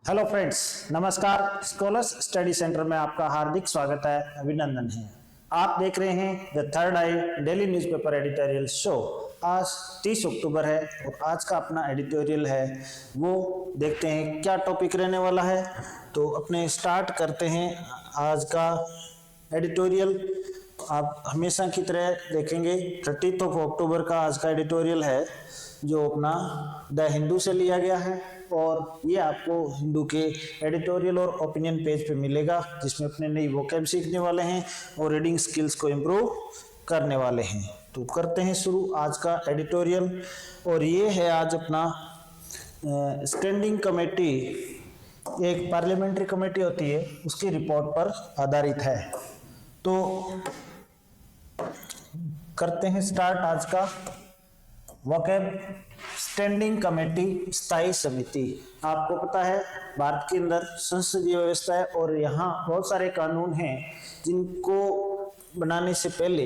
Hello friends, नमस्कार। Scholars study centre में आपका हार्दिक स्वागत है, अभिनंदन है। आप देख रहे हैं the third I daily newspaper editorial show. आज 30 अक्टूबर है और आज का अपना एडिटोरियल है, वो देखते हैं क्या टॉपिक रहने वाला है। तो अपने स्टार्ट करते हैं आज का एडिटोरियल। आप हमेशा की तरह देखेंगे 30 अक्टूबर का आज का एडिटोरियल है, जो अपना द हिंदू से लिया गया है और ये आपको हिंदू के एडिटोरियल और ओपिनियन पेज पे मिलेगा, जिसमें अपने नई वोकैब सीखने वाले हैं और रीडिंग स्किल्स को इम्प्रूव करने वाले हैं। तो करते हैं शुरू आज का एडिटोरियल। और ये है आज अपना स्टैंडिंग कमेटी, एक पार्लियामेंट्री कमेटी होती है, उसकी रिपोर्ट पर आधारित है। तो करते हैं स्टार्ट आज का वोकैब। स्टैंडिंग कमेटी, स्थायी समिति। आपको पता है भारत के अंदर संसदीय व्यवस्था है और यहाँ बहुत सारे कानून हैं जिनको बनाने से पहले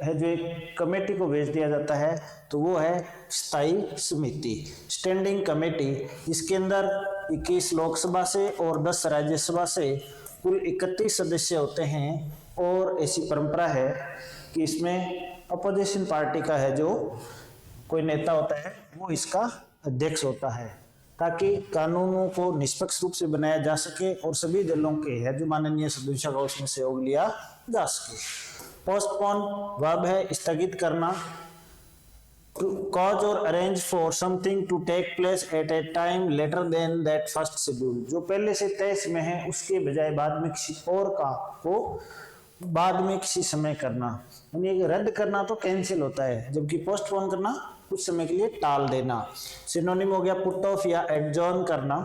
है जो एक कमेटी को भेज दिया जाता है, तो वो है स्थायी समिति, स्टैंडिंग कमेटी। इसके अंदर 21 लोकसभा से और 10 राज्यसभा से कुल 31 सदस्य होते हैं। और ऐसी परंपरा है कि इसमें अपोजिशन पार्टी का है जो कोई नेता होता है, वो इसका अध्यक्ष होता है, ताकि कानूनों को निष्पक्ष रूप से बनाया जा सके और सभी दलों के है जो माननीय सदस्यों का उसमें सहयोग लिया जा सके। पोस्टपोन वर्ब है स्थगित करना। Cause or arrange for something to take place at a time later than that first schedule. जो पहले से तय में है उसके बजाय बाद में किसी और का को बाद में किसी समय करना, यानी रद्द करना तो कैंसिल होता है, जबकि पोस्टपोन करना कुछ समय के लिए टाल देना। सिनोनिम हो गया पुट ऑफ या एडजॉर्न करना।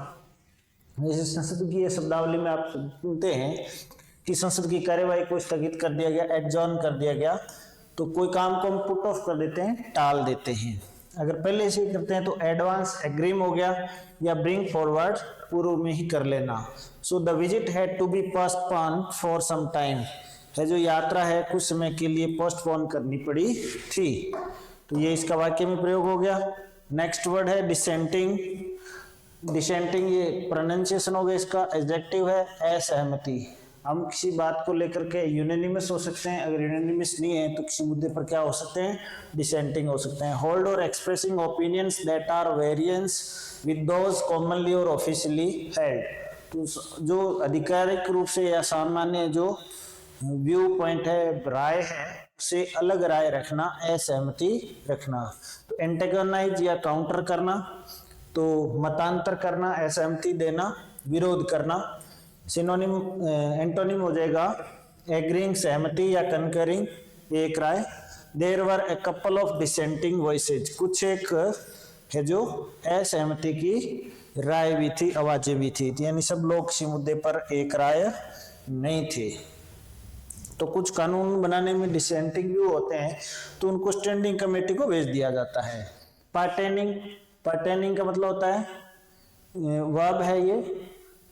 जैसे संसद की शब्दावली में आप सुनते हैं कि संसद की कार्यवाही को स्थगित कर दिया गया, एडजॉर्न कर दिया गया, तो कोई काम को हम पुट ऑफ कर देते हैं, टाल देते हैं। अगर पहले से ही करते हैं तो एडवांस एग्रीम हो गया, या ब्रिंग फॉरवर्ड पूर्व में ही कर लेना। So the visit had to be postpone for some time, है जो यात्रा है कुछ समय के लिए पोस्टपोन करनी पड़ी थी। तो ये इसका वाक्य में प्रयोग हो गया। नेक्स्ट वर्ड है डिसेंटिंग। डिसेंटिंग ये प्रोनाउंसिएशन हो गया, इसका एडजेक्टिव है असहमति। हम किसी बात को लेकर के यूनानिमस हो सकते हैं, अगर यूनानिमस नहीं है तो किसी मुद्दे पर क्या हो सकते हैं, डिसेंटिंग हो सकते हैं। Hold or expressing opinions that are variance with those commonly or officially held. तो जो आधिकारिक रूप से या सामान्य जो व्यू पॉइंट है, राय है, से अलग राय रखना, असहमति रखना। तो एंटेगोनाइज या काउंटर करना, तो मतांतर करना, असहमति देना, विरोध करना। सिनोनिम एंटोनिम हो जाएगा एग्रीइंग सहमति या कनकरिंग एक राय। There were a couple of dissenting voices, कुछ एक है जो असहमति की राय भी थी, आवाजें भी थी, यानी सब लोग किसी मुद्दे पर एक राय नहीं थे। तो कुछ कानून बनाने में डिसेंटिंग व्यू होते हैं तो उनको स्टैंडिंग कमेटी को भेज दिया जाता है। पर्टेनिंग, पर्टेनिंग का मतलब होता है वर्ब है ये,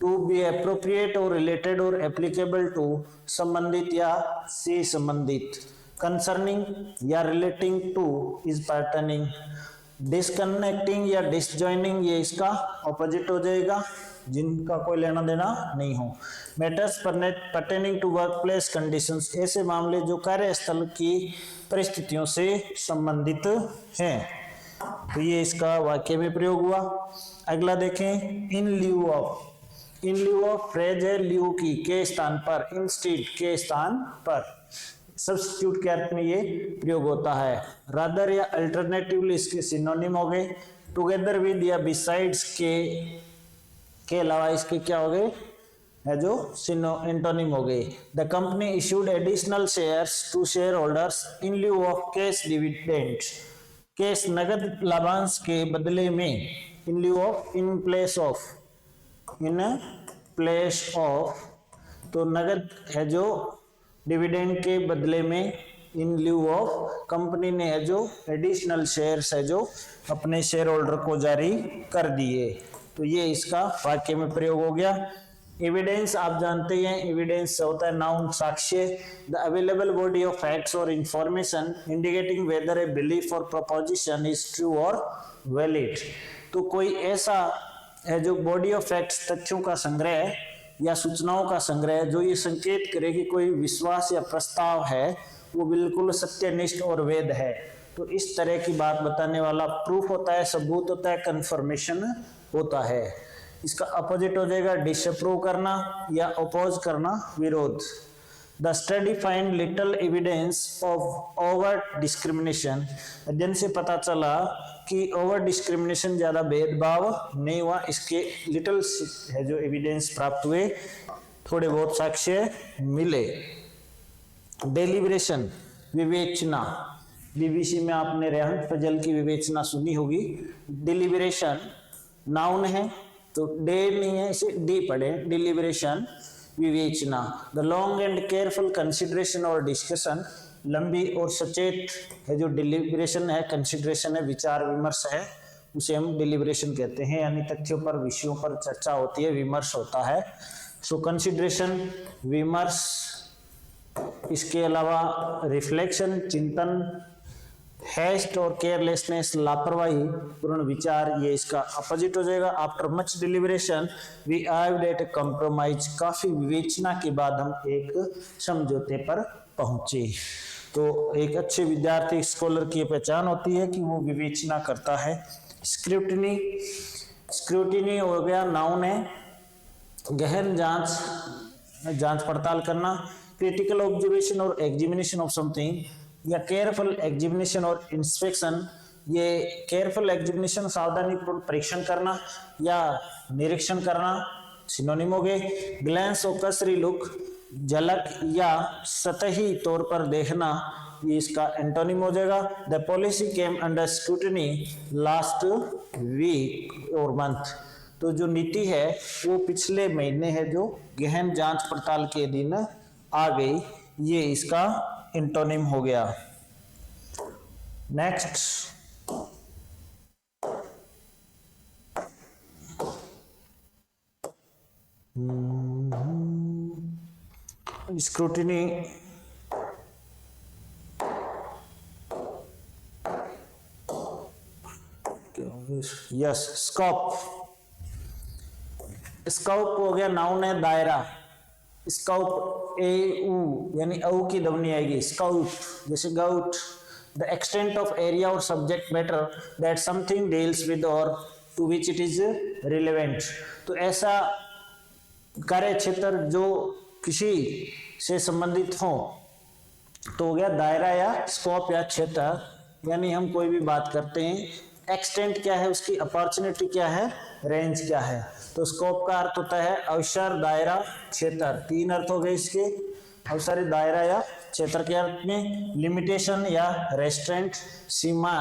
टू बी एप्रोप्रिएट और रिलेटेड और एप्लीकेबल टू, संबंधित या से संबंधित। कंसर्निंग या relating two is pertaining. Disconnecting या डिसजॉइनिंग ये इसका ऑपोजिट हो जाएगा, जिनका कोई लेना देना नहीं हो। Matters pertaining to work place conditions, ऐसे मामले जो कार्यस्थल की परिस्थितियों से संबंधित हैं। तो ये इसका वाक्य में प्रयोग हुआ। अगला देखें, in lieu of. In lieu of phrase है ल्यू की, के स्थान पर, इंस्टीड के स्थान पर, सब्स्टिट्यूट के अर्थ में ये प्रयोग होता है। रादर या अल्टरनेटिवली इसके सिनोनिम हो गए। टुगेदर विद या बिसाइड्स के अलावा इसके क्या हो गए, है जो एंटोनिम हो गए। The company issued additional shares to share holders in lieu of cash dividend. Cash नगद लाभांश के बदले में, in lieu of, in place of, in place of, तो नगद है जो डिविडेंड के बदले में, इन ल्यू ऑफ कंपनी ने है जो एडिशनल शेयर्स है जो अपने शेयर होल्डर को जारी कर दिए। तो ये इसका वाक्य में प्रयोग हो गया। एविडेंस आप जानते हैं, एविडेंस होता है नाउन साक्ष्य, the available body of facts or information indicating whether a belief or proposition is true or valid. तो कोई ऐसा है जो बॉडी ऑफ फैक्ट्स, तथ्यों का संग्रह या सूचनाओं का संग्रह जो ये संकेत करे कि कोई विश्वास या प्रस्ताव है वो बिल्कुल सत्यनिष्ठ और वैध है। तो इस तरह की बात बताने वाला प्रूफ होता है, सबूत होता है, कंफर्मेशन होता है। इसका अपोजिट हो जाएगा डिसअप्रूव करना या अपोज करना, विरोध। The study find little evidence of over discrimination, अध्ययन से पता चला कि ओवर डिस्क्रिमिनेशन, ज्यादा भेदभाव नहीं हुआ। इसके लिटिल है जो एविडेंस प्राप्त हुए, थोड़े बहुत साक्ष्य मिले। डेलिब्रेशन, विवेचना, बीबीसी में आपने रेहन फजल की विवेचना सुनी होगी। डिलिब्रेशन नाउन है तो डे नहीं है, इसे डी पढ़े, डिलिब्रेशन विवेचना। The long and careful consideration और डिस्कशन, लंबी और सचेत है जो डिलिब्रेशन है, कंसिडरेशन है, विचार विमर्श है, उसे हम डिलिब्रेशन कहते हैं, यानी तथ्यों पर, विषयों पर चर्चा होती है, विमर्श होता है। सो कंसिडरेशन, विमर्श। इसके अलावा रिफ्लेक्शन, चिंतन। हेस्ट और केयरलेसनेस, लापरवाही पूर्ण विचार, ये इसका अपोजिट हो जाएगा। After much deliberation we arrived at a compromise, काफी विवेचना के बाद हम एक समझौते पर पहुंचे। तो एक अच्छे विद्यार्थी, स्कॉलर की पहचान होती है कि वो विवेचना करता है। स्क्रूटिनी, स्क्रूटिनी हो गया नाउन है, गहन जांच, जांच पड़ताल करना। क्रिटिकल ऑब्जर्वेशन और एग्जामिनेशन ऑफ समथिंग, या केयरफुल एग्जामिनेशन और इंस्पेक्शन, ये केयरफुल एग्जामिनेशन सावधानीपूर्वक परीक्षण करना या निरीक्षण करना, सिनोनिम हो गए। ग्लैंस और कसरी लुक, झलक या सतही तौर पर देखना, ये इसका एंटोनिम हो जाएगा। The policy came under scrutiny last week or month, तो जो नीति है वो पिछले महीने है जो गहन जांच पड़ताल के दिन आ गई, ये इसका एंटोनिम हो गया। Next, scrutiny, yes, scope. Scope हो गया नाउन है, दायरा। स्काउट, ए ऊ यानी औ की ध्वनि आएगी, स्काउट, जैसे gout. The extent of area or subject matter that something deals with or to which it is relevant, तो ऐसा कार्य क्षेत्र जो किसी से संबंधित हो, तो हो गया दायरा या स्कोप या क्षेत्र। यानी हम कोई भी बात करते हैं, एक्सटेंट क्या है उसकी, अपॉर्चुनिटी क्या है, रेंज क्या है। तो स्कोप का अर्थ होता है अवसर, दायरा, क्षेत्र। तीन अर्थ हो गए इसके, अवसर, दायरा या क्षेत्र के अर्थ में। लिमिटेशन या रेस्ट्रेंट, सीमा,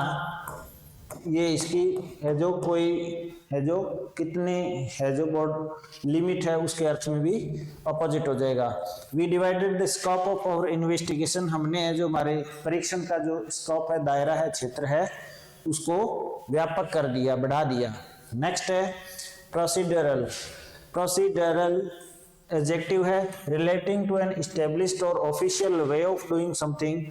ये इसकी है जो कोई है जो कितने है जो बोर्ड लिमिट है उसके अर्थ में भी अपोजिट हो जाएगा। We divided the scope of our investigation, हमने है जो हमारे परीक्षण का जो स्कोप है, दायरा है, क्षेत्र है, उसको व्यापक कर दिया, बढ़ा दिया। नेक्स्ट है प्रोसीडरल। प्रोसीडरल एडजेक्टिव है, रिलेटिंग टू एन एस्टेब्लिश्ड और official way of doing something,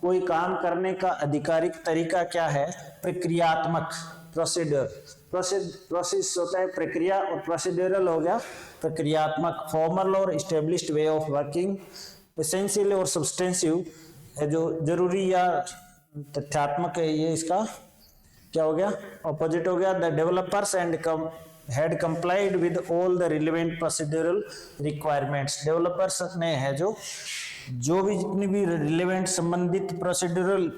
कोई काम करने का आधिकारिक तरीका क्या है, प्रक्रियात्मक। प्रोसीडर, प्रोसेस होता है प्रक्रिया, और प्रोसीडरल हो गया प्रक्रियात्मक। फॉर्मल और established way of working. Essential और सब्सटेंसिव है जो जरूरी या तथ्यात्मक है, ये इसका क्या हो गया, ऑपोजिट हो गया। The developers and had complied with all the relevant procedural requirements, developers ने है जो भी जितनी भी रिलेवेंट संबंधित प्रोसीड्यूरल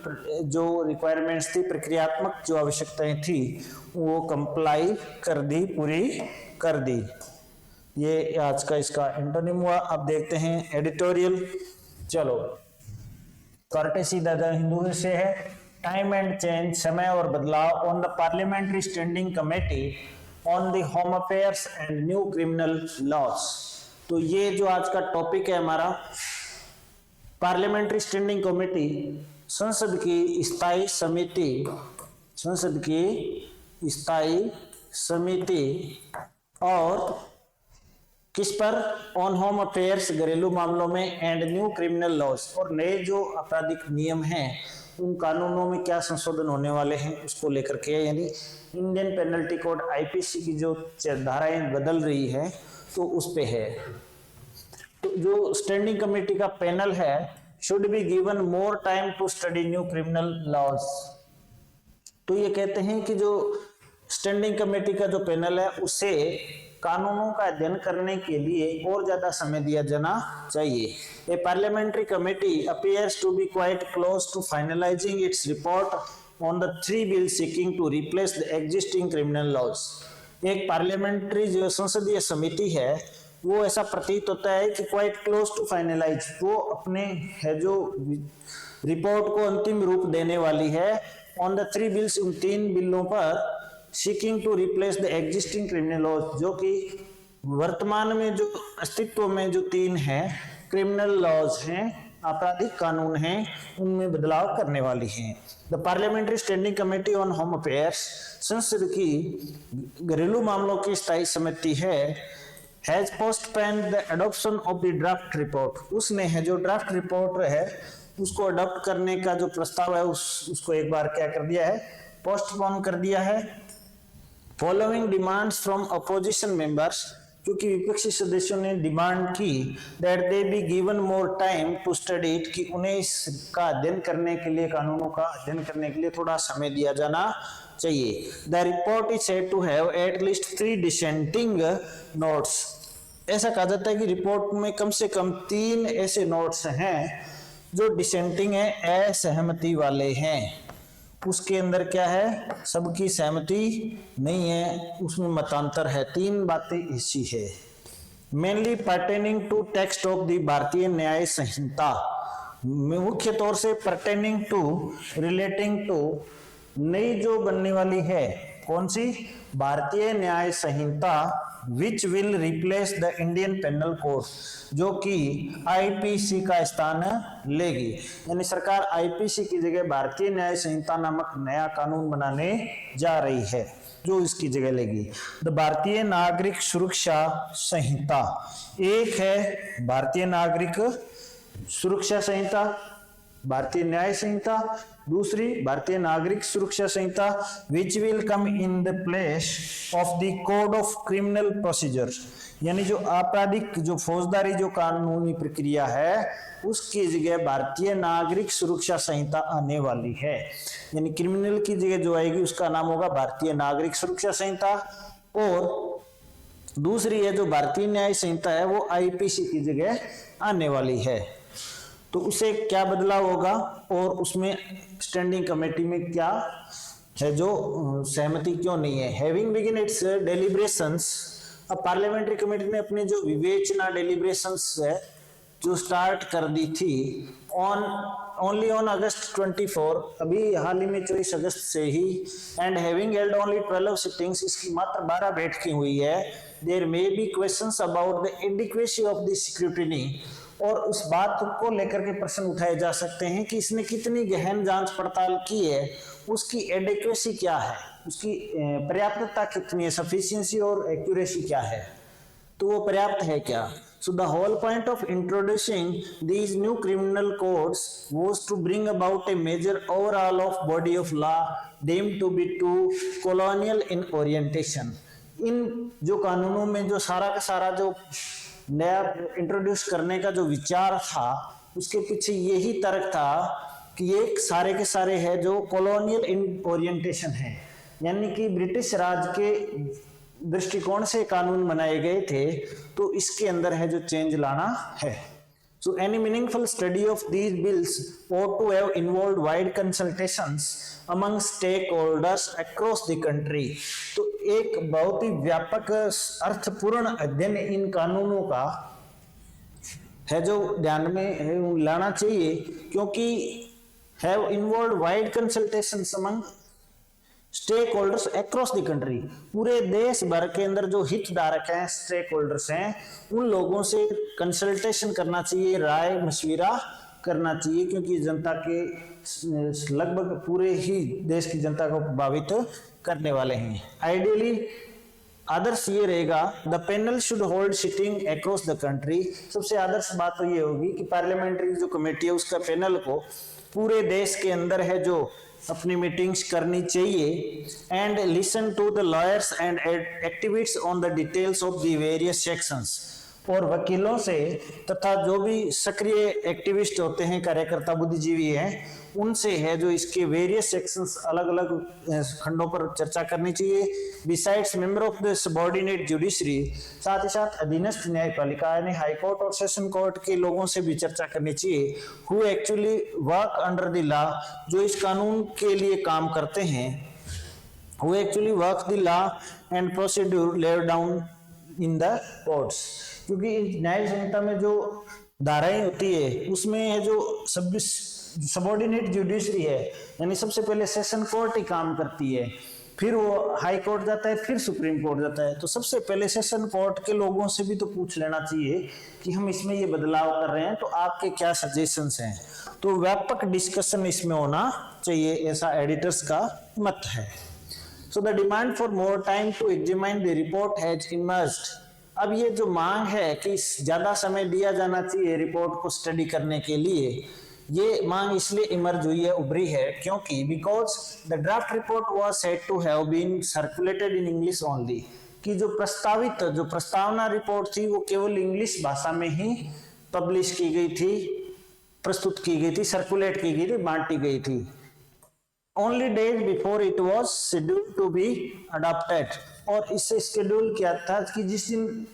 जो रिक्वायरमेंट्स थी, प्रक्रियात्मक जो आवश्यकताएं थी, वो कंप्लाई कर दी, पूरी कर दी। ये आज का इसका एंटोनिम हुआ। अब देखते हैं एडिटोरियल। चलो, कर्टेसी दादा हिंदू से है। टाइम एंड चेंज, समय और बदलाव। On the parliamentary standing committee on the home affairs and new criminal loss. तो ये जो आज का टॉपिक है हमारा, पार्लियामेंट्री स्टैंडिंग कमेटी, संसद की स्थायी समिति, संसद की स्थायी समिति और किस पर? ऑन होम अफेयर्स, घरेलू मामलों में, एंड न्यू क्रिमिनल लॉज, और नए जो आपराधिक नियम हैं उन कानूनों में क्या संशोधन होने वाले हैं उसको लेकर के, यानी इंडियन पेनल्टी कोड आईपीसी की जो धाराएं बदल रही है तो उस पे है। तो जो स्टैंडिंग कमेटी का पैनल है, should be given more time to study new criminal laws. तो ये कहते हैं कि जो स्टैंडिंग कमेटी का जो पैनल है उसे कानूनों का अध्ययन करने के लिए और ज्यादा समय दिया जाना चाहिए। A parliamentary committee appears to be quite close to finalising its report on the 3 bills seeking to replace the existing criminal laws. एक पार्लियामेंट्री जो संसदीय समिति है वो ऐसा प्रतीत होता है कि क्वाइट क्लोज टू फाइनलाइज, वो अपने है जो रिपोर्ट को अंतिम रूप देने वाली है ऑन द 3 बिल्स, उन 3 बिलों पर, seeking to replace the existing criminal laws, जो कि वर्तमान में जो अस्तित्व में जो 3 हैं क्रिमिनल लॉज हैं, आपराधिक कानून हैं, उनमें बदलाव करने वाली हैं। The parliamentary standing committee on home affairs, संसद की घरेलू मामलों की स्थायी समिति है, has postponed the adoption of the draft report, उसने है जो ड्राफ्ट रिपोर्ट है उसको अडॉप्ट करने का जो प्रस्ताव है उसको एक बार क्या कर दिया है, पोस्टपोन कर दिया है। Following demands from opposition members, क्योंकि विपक्षी सदस्यों ने डिमांड की that they be given more time to study it, कि उन्हें इसका अध्ययन करने के लिए, कानूनों का अध्ययन करने के लिए थोड़ा समय दिया जाना चाहिए। The report is said to have at least 3 dissenting notes, ऐसा कहा जाता है कि रिपोर्ट में कम से कम 3 ऐसे नोट्स हैं जो डिसेंटिंग है, असहमति वाले हैं। उसके अंदर क्या है, सबकी सहमति नहीं है, उसमें मतांतर है, 3 बातें ऐसी है। Mainly pertaining to text of the Bharatiya न्याय संहिता, मुख्य तौर से पर्टेनिंग टू, रिलेटिंग टू, नई जो बनने वाली है, कौन सी? भारतीय न्याय संहिता, which will replace the Indian penal code, जो कि आईपीसी का स्थान लेगी। यानी सरकार आईपीसी की जगह भारतीय न्याय संहिता नामक नया कानून बनाने जा रही है जो इसकी जगह लेगी। द भारतीय नागरिक सुरक्षा संहिता, एक है भारतीय नागरिक सुरक्षा संहिता, भारतीय न्याय संहिता, दूसरी भारतीय नागरिक सुरक्षा संहिता, which will come in the place of the code of criminal procedure, यानी जो आपराधिक जो फौजदारी जो कानूनी प्रक्रिया है उसकी जगह भारतीय नागरिक सुरक्षा संहिता आने वाली है। यानी क्रिमिनल की जगह जो आएगी उसका नाम होगा भारतीय नागरिक सुरक्षा संहिता, और दूसरी है जो भारतीय न्याय संहिता है वो आईपीसी की जगह आने वाली है। तो उसे क्या बदलाव होगा और उसमें स्टैंडिंग कमेटी में क्या है जो सहमति क्यों नहीं है। हैविंग बिगिन इट्स डेलिब्रेशंस, अब पार्लियामेंट्री कमेटी ने अपने जो विवेचना डेलिब्रेशंस है जो स्टार्ट कर दी थी ओनली ऑन अगस्त 24, अभी हाल ही में 24 अगस्त से ही, and having held only 12 sittings, इसकी मात्र 12 बैठकें हुई है। There may be questions about the adequacy of the scrutiny, और उस बात को लेकर के प्रश्न उठाए जा सकते हैं कि इसने कितनी गहन जांच पड़ताल की है, उसकी एडिक्वेसी क्या है, उसकी पर्याप्तता कितनी है, सफिशिएंसी और एक्यूरेसी क्या है, तो वो पर्याप्त है क्या। So the whole point of introducing these new criminal codes was to bring about a major overhaul of body of law deemed to be too colonial in orientation. इन जो कानूनों में जो सारा का सारा जो नया इंट्रोड्यूस करने का जो विचार था उसके पीछे यही तर्क था कि ये सारे के सारे है जो कॉलोनियल इन ओरिएंटेशन है, यानी कि ब्रिटिश राज के दृष्टिकोण से कानून बनाए गए थे, तो इसके अंदर है जो चेंज लाना है। So any meaningful study of these bills ought to have involved wide consultations among stakeholders across the country. तो एक बहुत ही व्यापक अर्थपूर्ण अध्ययन इन कानूनों का है जो ध्यान में लाना चाहिए, क्योंकि have involved wide consultations among stakeholders across the country, पूरे देश भर के अंदर जो हितधारक हैं, स्टेक होल्डर्स हैं, उन लोगों से कंसल्टेशन करना चाहिए, राय मशविरा करना चाहिए, क्योंकि जनता के लगभग पूरे ही देश की जनता को प्रभावित करने वाले हैं। आइडियली आदर्श ये रहेगा, the panel should hold sitting across the country. सबसे आदर्श बात तो ये होगी कि पार्लियामेंट्री जो कमेटी है उसका पैनल को पूरे देश के अंदर है जो अपनी मीटिंग्स करनी चाहिए। And listen to the lawyers and activists on the details of the various sections. और वकीलों से तथा जो भी सक्रिय एक्टिविस्ट होते हैं, कार्यकर्ता बुद्धिजीवी हैं, उनसे है जो इसके वेरियस सेक्शंस अलग अलग खंडों पर चर्चा करनी चाहिए। Besides member of the subordinate judiciary, साथ ही साथ अधीनस्थ न्यायपालिका यानी हाई कोर्ट और सेशन कोर्ट के लोगों से भी चर्चा करनी चाहिए। Who actually work under the law, जो इस कानून के लिए काम करते हैं। Who actually work the law and procedure laid down in the courts, क्योंकि न्याय संहिता में जो धाराएं होती है उसमें है जो सबऑर्डिनेट जुडिशरी है, यानी सबसे पहले सेशन कोर्ट ही काम करती है, फिर वो हाई कोर्ट जाता है, फिर सुप्रीम कोर्ट जाता है। तो सबसे पहले सेशन कोर्ट के लोगों से भी तो पूछ लेना चाहिए कि हम इसमें ये बदलाव कर रहे हैं तो आपके क्या सजेशंस हैं। तो व्यापक डिस्कशन इसमें होना चाहिए, ऐसा एडिटर्स का मत है। So the demand for more time to examine the report has emerged. अब ये जो मांग है कि ज्यादा समय दिया जाना चाहिए रिपोर्ट को स्टडी करने के लिए, ये मांग इसलिए इमर्ज हुई है, उभरी है, क्योंकि because the draft report was said to have been circulated in English only, कि जो प्रस्तावना रिपोर्ट थी वो केवल इंग्लिश भाषा में ही पब्लिश की गई थी, प्रस्तुत की गई थी, सर्कुलेट की गई थी, बांटी गई थी। Only days before it was scheduled to be adopted, और इससे शेड्यूल किया था कि जिस दिन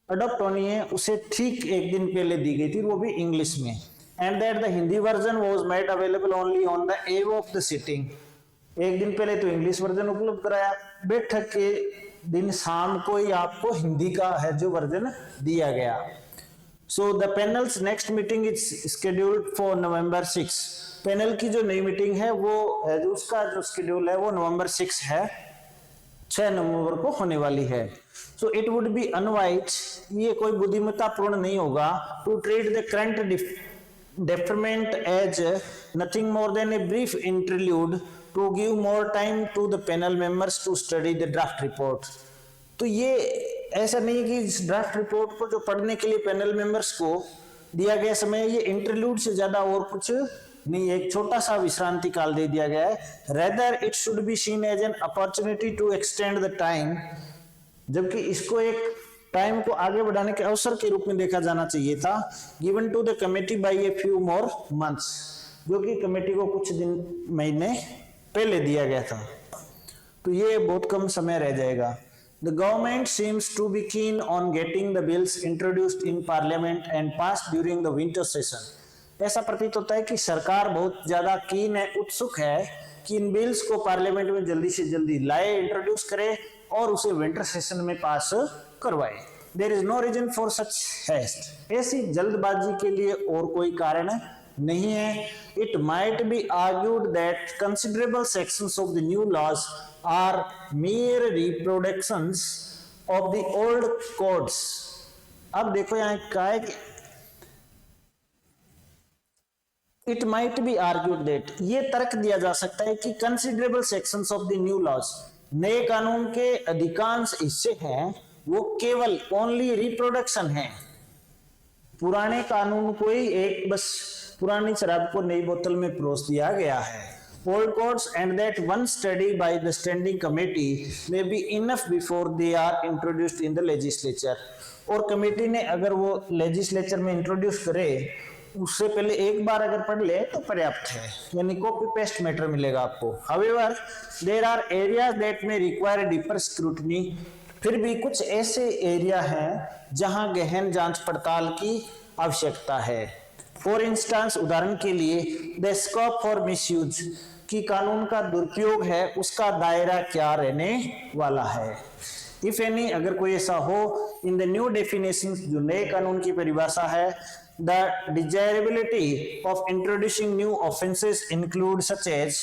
अडॉप्ट होनी है उसे ठीक एक दिन पहले दी गई थी, वो भी इंग्लिश में। And that the Hindi version was made available only on the eve of the sitting। एक दिन पहले तो इंग्लिश वर्जन उपलब्ध कराया, बैठक के दिन शाम को ही आपको हिंदी का है जो वर्जन दिया गया। So the panel's next meeting is scheduled for November 6। Panel की जो नई मीटिंग है वो उसका जो शेड्यूल है वो नवंबर 6 है, 6 नवंबर को होने वाली है। So it would be unwise, ये कोई बुद्धिमत्ता पूर्ण नहीं होगा, to treat the current deferment as nothing more than a brief interlude to give more time to the panel members to study the draft report। तो ये ऐसा नहीं कि इस ड्राफ्ट रिपोर्ट को जो पढ़ने के लिए पैनल मेंबर्स को दिया गया समय ये इंटरल्यूड से ज्यादा और कुछ नहीं, एक छोटा सा विश्रांति काल दे दिया गया है। Rather it should be seen as an opportunity to extend the time, जबकि इसको एक टाइम को आगे बढ़ाने के अवसर के रूप में देखा जाना चाहिए था। Given to the committee by a few more months, जो कि कमेटी को कुछ दिन महीने पहले दिया गया था, तो ये बहुत कम समय रह जाएगा। The government seems to be keen on getting the bills introduced in parliament and passed during the winter session. ऐसा प्रतीत होता है कि सरकार बहुत ज्यादा कीन है, उत्सुक है कि इन बिल्स को पार्लियामेंट में जल्दी से जल्दी लाए, इंट्रोड्यूस करे और उसे विंटर सेशन में पास करवाए। There is no reason for such haste, ऐसी जल्दबाजी के लिए और कोई कारण नहीं है। It might be argued that considerable sections of the new laws are mere reproductions of the old codes। अब देखो यहाँ क्या है कि it might be argued that, ये तर्क दिया जा सकता है कि considerable sections of the new laws, नए कानून के अधिकांश हिस्से हैं वो केवल ओनली रिप्रोडक्शन है, पुराने कानून को ही एक बस पुरानी शराब को नई बोतल में परोस दिया गया है। Old codes and that one study by the standing committee may be enough before they are introduced in the legislature। और कमेटी ने अगर वो लेजिस्लेचर में इंट्रोड्यूस करे उससे पहले एक बार अगर पढ़ ले तो पर्याप्त है, यानी कॉपी पेस्ट मैटर मिलेगा आपको। However, there are areas that may require deeper scrutiny। फिर भी कुछ ऐसे एरिया हैं जहां गहन जांच पड़ताल की आवश्यकता है। फॉर इंस्टांस, उदाहरण के लिए, द स्कोप फॉर मिसयूज, कि कानून का दुरुपयोग है उसका दायरा क्या रहने वाला है। इफ एनी, अगर कोई ऐसा हो, इन द न्यू डेफिनेशंस, जो नए कानून की परिभाषा है, the desirability of introducing new offences include such as,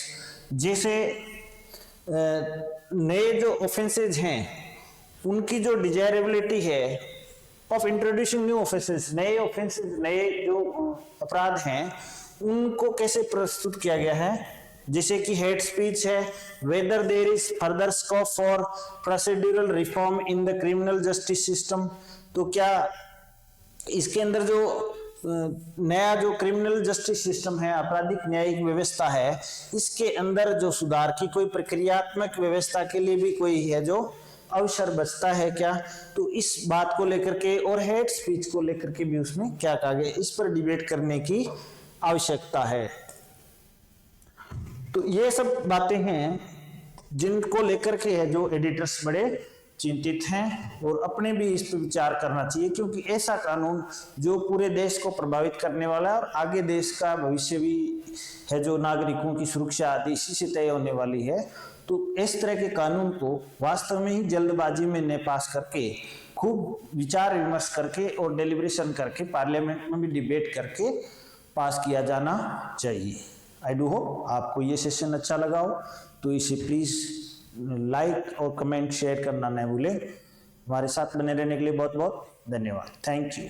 जैसे नए जो ऑफेंसेज हैं उनकी जो डिजायरेबिलिटी है ऑफ इंट्रोड्यूसिंग न्यू ऑफेंसेस, नए ऑफेंसेस, नए जो अपराध हैं उनको कैसे प्रस्तुत किया गया है, जैसे कि हेट स्पीच है, whether there is further scope for procedural reform in the criminal justice system, तो क्या इसके अंदर जो नया जो क्रिमिनल जस्टिस सिस्टम है, आपराधिक न्यायिक व्यवस्था है, इसके अंदर जो सुधार की कोई प्रक्रियात्मक व्यवस्था के लिए भी कोई है जो अवसर बचता है क्या, तो इस बात को लेकर के और हेट स्पीच को लेकर के भी उसमें क्या कहा गया, इस पर डिबेट करने की आवश्यकता है। तो ये सब बातें हैं जिनको लेकर के है जो एडिटर्स बड़े चिंतित हैं और अपने भी इस पर विचार करना चाहिए, क्योंकि ऐसा कानून जो पूरे देश को प्रभावित करने वाला है और आगे देश का भविष्य भी है, जो नागरिकों की सुरक्षा आदि इसी से तय होने वाली है। तो इस तरह के कानून को वास्तव में ही जल्दबाजी में न पास करके खूब विचार विमर्श करके और डेलिब्रेशन करके पार्लियामेंट में भी डिबेट करके पास किया जाना चाहिए। आई डू होप आपको ये सेशन अच्छा लगा हो, तो इसे प्लीज लाइक और कमेंट शेयर करना न भूलें। हमारे साथ बने रहने के लिए बहुत बहुत धन्यवाद। Thank you.